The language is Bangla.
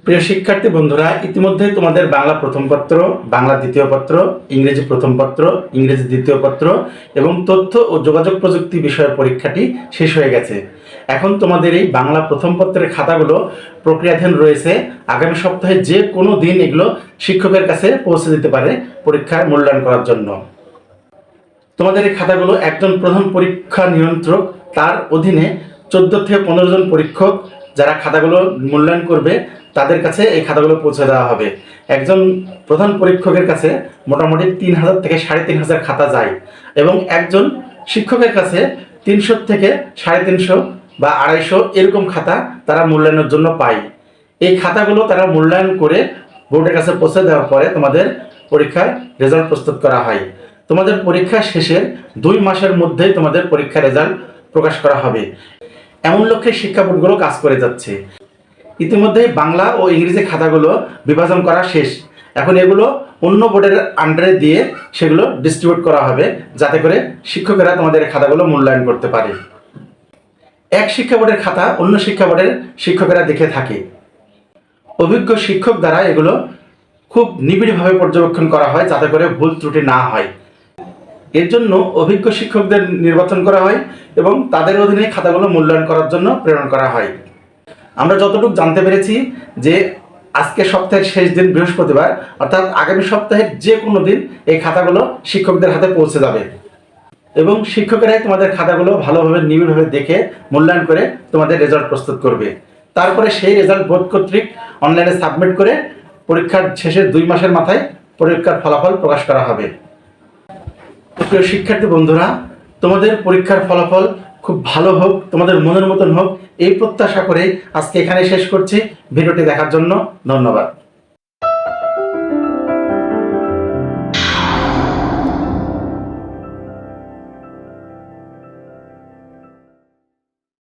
প্রিয় শিক্ষার্থী বন্ধুরা, ইতিমধ্যে তোমাদের বাংলা প্রথম পত্র, বাংলা দ্বিতীয় পত্র, ইংরেজি প্রথম পত্র, ইংরেজি দ্বিতীয় পত্র এবং তথ্য ও যোগাযোগ প্রযুক্তি বিষয়ের পরীক্ষাটি শেষ হয়ে গেছে। এখন তোমাদের এই বাংলা প্রথম পত্রের খাতাগুলো প্রক্রিয়াধীন রয়েছে। আগামী সপ্তাহে যে কোনো দিন এগুলো শিক্ষকের কাছে পৌঁছে দিতে পারে পরীক্ষার মূল্যায়ন করার জন্য। তোমাদের এই খাতাগুলো একজন প্রধান পরীক্ষা নিয়ন্ত্রক, তার অধীনে 14 থেকে 15 জন পরীক্ষক যারা খাতাগুলো মূল্যায়ন করবে তাদের কাছে এই খাতাগুলো পৌঁছে দেওয়া হবে। একজন প্রধান পরীক্ষকের কাছে মোটামুটি 3000 থেকে 3500 খাতা যায় এবং একজন শিক্ষকের কাছে 300 থেকে 350 বা 250 এরকম খাতা তারা মূল্যায়নের জন্য পায়। এই খাতাগুলো তারা মূল্যায়ন করে বোর্ডের কাছে পৌঁছে দেওয়ার পরে তোমাদের পরীক্ষার রেজাল্ট প্রস্তুত করা হয়। তোমাদের পরীক্ষা শেষের 2 মাসের মধ্যেই তোমাদের পরীক্ষার রেজাল্ট প্রকাশ করা হবে, এমন লক্ষ্যে শিক্ষা বোর্ডগুলো কাজ করে যাচ্ছে। ইতিমধ্যে বাংলা ও ইংরেজি খাতাগুলো বিভাজন করা শেষ। এখন এগুলো অন্য বোর্ডের আন্ডারে দিয়ে সেগুলো ডিস্ট্রিবিউট করা হবে, যাতে করে শিক্ষকেরা তোমাদের খাতাগুলো মূল্যায়ন করতে পারে। এক শিক্ষা বোর্ডের খাতা অন্য শিক্ষা বোর্ডের শিক্ষকেরা দেখে থাকে। অভিজ্ঞ শিক্ষক দ্বারা এগুলো খুব নিবিড়ভাবে পর্যবেক্ষণ করা হয়, যাতে করে ভুল ত্রুটি না হয়। এর জন্য অভিজ্ঞ শিক্ষকদের নির্বাচন করা হয় এবং তাদের অধীনে খাতাগুলো মূল্যায়ন করার জন্য প্রেরণ করা হয়। আমরা যতটুকু জানতে পেরেছি যে আজকে সপ্তাহের শেষ দিন বৃহস্পতিবার, অর্থাৎ আগামী সপ্তাহের যে কোনো দিন এই খাতাগুলো শিক্ষকদের হাতে পৌঁছে যাবে এবং শিক্ষকেরাই তোমাদের খাতাগুলো ভালোভাবে নিবিড়ভাবে দেখে মূল্যায়ন করে তোমাদের রেজাল্ট প্রস্তুত করবে। তারপরে সেই রেজাল্ট বোর্ড কর্তৃক অনলাইনে সাবমিট করে পরীক্ষার শেষের 2 মাসের মাথায় পরীক্ষার ফলাফল প্রকাশ করা হবে। প্রিয় শিক্ষার্থী বন্ধুরা, তোমাদের পরীক্ষার ফলাফল খুব ভালো হোক, তোমাদের মনের মতন হোক, এই প্রত্যাশা করে আজকে এখানে শেষ করছি। ভিডিওটি দেখার জন্য ধন্যবাদ।